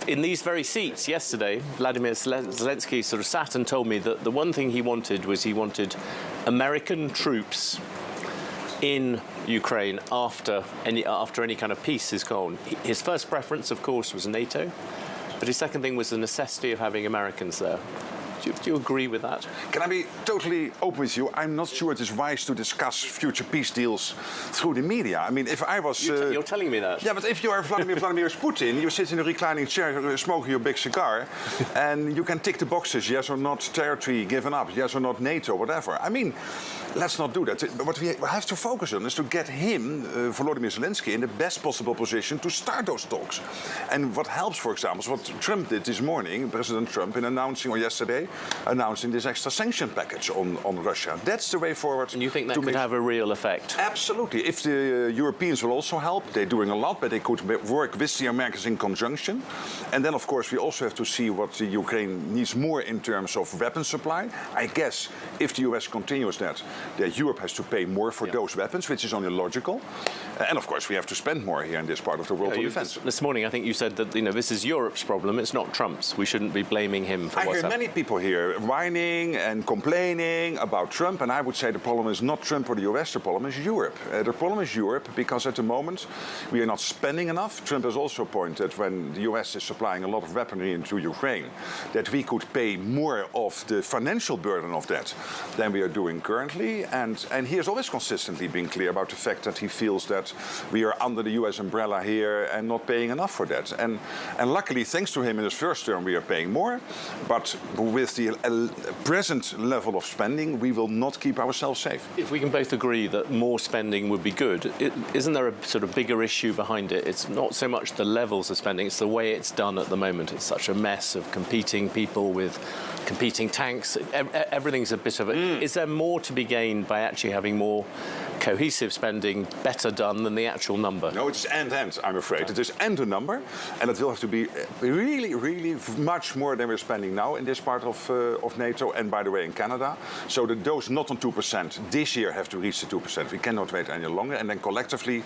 in these very seats yesterday, Vladimir Zelensky sort of sat and told me that the one thing he wanted American troops in Ukraine after any kind of peace is gone. His first preference, of course, was NATO, but his second thing was the necessity of having Americans there. Do you agree with that? Can I be totally open with you? I'm not sure it is wise to discuss future peace deals through the media. I mean, if I was... You're telling me that. Yeah, but if you are Vladimir Putin, you sit in a reclining chair smoking your big cigar, and you can tick the boxes, yes or not, territory given up, yes or not, NATO, whatever. I mean, let's not do that. What we have to focus on is to get him, Volodymyr Zelensky, in the best possible position to start those talks. And what helps, for example, is what Trump did this morning, President Trump, in announcing, or yesterday, announcing this extra sanction package on Russia. That's the way forward. And you think that could have a real effect? Absolutely. If the Europeans will also help, they're doing a lot, but they could work with the Americans in conjunction. And then, of course, we also have to see what the Ukraine needs more in terms of weapon supply. I guess if the US continues that Europe has to pay more for those weapons, which is only logical. And, of course, we have to spend more here in this part of the world for defense. This morning, I think you said that this is Europe's problem, it's not Trump's. We shouldn't be blaming him for what's happening. I hear many people here whining and complaining about Trump, and I would say the problem is not Trump or the US, the problem is Europe. The problem is Europe because at the moment we are not spending enough. Trump has also pointed, when the US is supplying a lot of weaponry into Ukraine, that we could pay more of the financial burden of that than we are doing currently. And he has always consistently been clear about the fact that he feels that we are under the US umbrella here and not paying enough for that. And luckily, thanks to him in his first term, we are paying more. But with the present level of spending, we will not keep ourselves safe. If we can both agree that more spending would be good, isn't there a sort of bigger issue behind it? It's not so much the levels of spending, it's the way it's done at the moment. It's such a mess of competing people with competing tanks. Everything's a bit of a... Is there more to be gained by actually having more cohesive spending better done than the actual number? No, it's and, I'm afraid. It is and a number, and it will have to be really, really much more than we're spending now in this part of NATO, and by the way, in Canada. So those not on 2% this year have to reach the 2%. We cannot wait any longer, and then collectively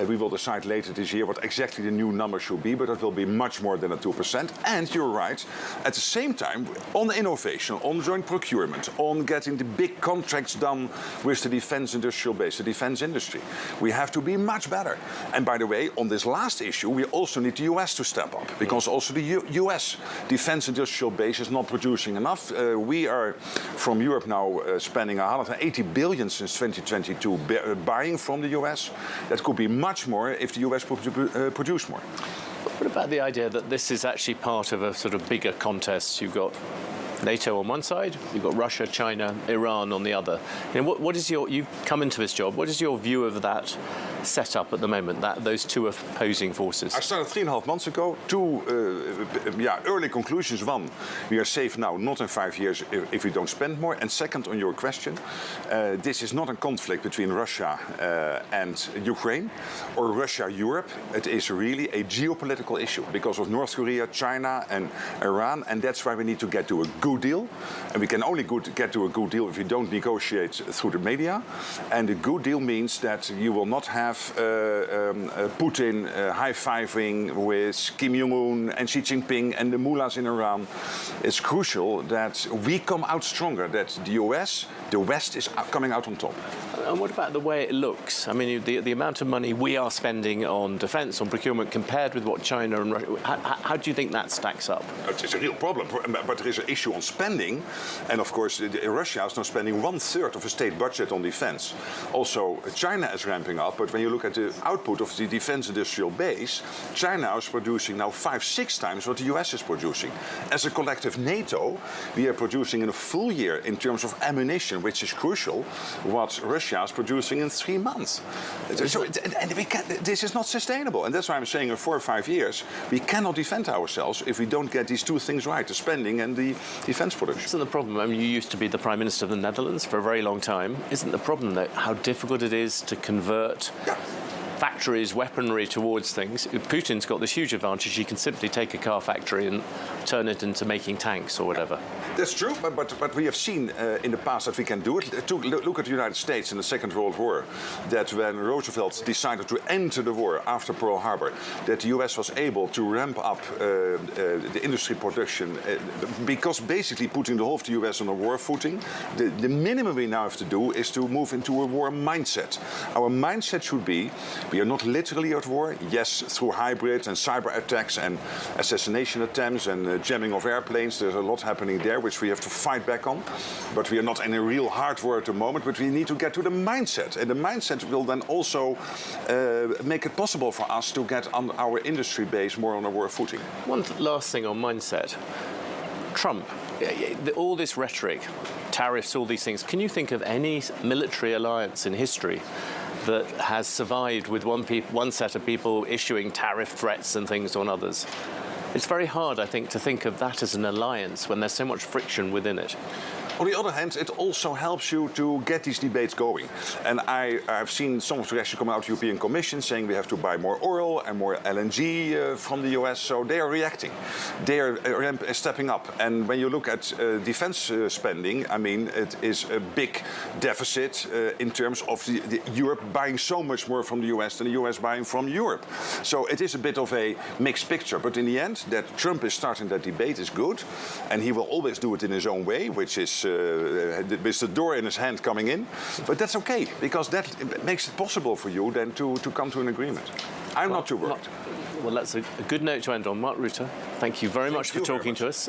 we will decide later this year what exactly the new number should be, but it will be much more than a 2%. And you're right, at the same time, on innovation, on joint procurement, on getting the big contracts done with the defense industrial base, the defense industry, we have to be much better. And by the way, on this last issue, we also need the US to step up, because also the US defense industrial base is not producing enough. We are, from Europe now, spending 180 billion since 2022 buying from the US. That could be much more if the US produce more. What about the idea that this is actually part of a sort of bigger contest? You've got NATO on one side, you've got Russia, China, Iran on the other. What is you've come into this job, what is your view of that setup at the moment, those two opposing forces? I started 3.5 months ago. Two early conclusions. One, we are safe now, not in 5 years if we don't spend more. And second, on your question, this is not a conflict between Russia and Ukraine or Russia-Europe. It is really a geopolitical issue because of North Korea, China and Iran, and that's why we need to get to a good deal. And we can only get to a good deal if we don't negotiate through the media. And a good deal means that you will not have Putin high-fiving with Kim Jong-un and Xi Jinping and the mullahs in Iran. It's crucial that we come out stronger, that the US, the West is coming out on top. And what about the way it looks? I mean, the amount of money we are spending on defence, on procurement, compared with what China and Russia... How do you think that stacks up? It's a real problem, but there is an issue on spending. And, of course, Russia is now spending 1/3 of the state budget on defence. Also, China is ramping up, but when you look at the output of the defence industrial base, China is producing now 5-6 times what the US is producing. As a collective NATO, we are producing in a full year in terms of ammunition, which is crucial, what Russia is producing in 3 months. So, and this is not sustainable. And that's why I'm saying in 4 or 5 years, we cannot defend ourselves if we don't get these two things right, the spending and the defence production. Isn't the problem, I mean, you used to be the Prime Minister of the Netherlands for a very long time. Isn't the problem that how difficult it is to convert factories, weaponry towards things. Putin's got this huge advantage. He can simply take a car factory and turn it into making tanks or whatever. That's true, but we have seen in the past that we can do it. Look at the United States in the Second World War, that when Roosevelt decided to enter the war after Pearl Harbor, that the US was able to ramp up the industry production because basically putting the whole of the US on a war footing. The minimum we now have to do is to move into a war mindset. Our mindset should be, we are not literally at war. Yes, through hybrid and cyber attacks and assassination attempts and jamming of airplanes, there's a lot happening there which we have to fight back on. But we are not in a real hard war at the moment, but we need to get to the mindset. And the mindset will then also make it possible for us to get on our industry base more on a war footing. One last thing on mindset. Trump, all this rhetoric, tariffs, all these things, can you think of any military alliance in history that has survived with one set of people issuing tariff threats and things on others? It's very hard, I think, to think of that as an alliance when there's so much friction within it. On the other hand, it also helps you to get these debates going. And I've seen some of the reactions coming out of the European Commission saying we have to buy more oil and more LNG from the US. So they are reacting. They are stepping up. And when you look at defense spending, I mean, it is a big deficit in terms of Europe buying so much more from the US than the US buying from Europe. So it is a bit of a mixed picture. But in the end, that Trump is starting that debate is good. And he will always do it in his own way, which is with the door in his hand coming in. But that's okay, because that makes it possible for you then to come to an agreement. I'm not too worried. Well, that's a good note to end on. Mark Rutte, thank you very much for talking to us.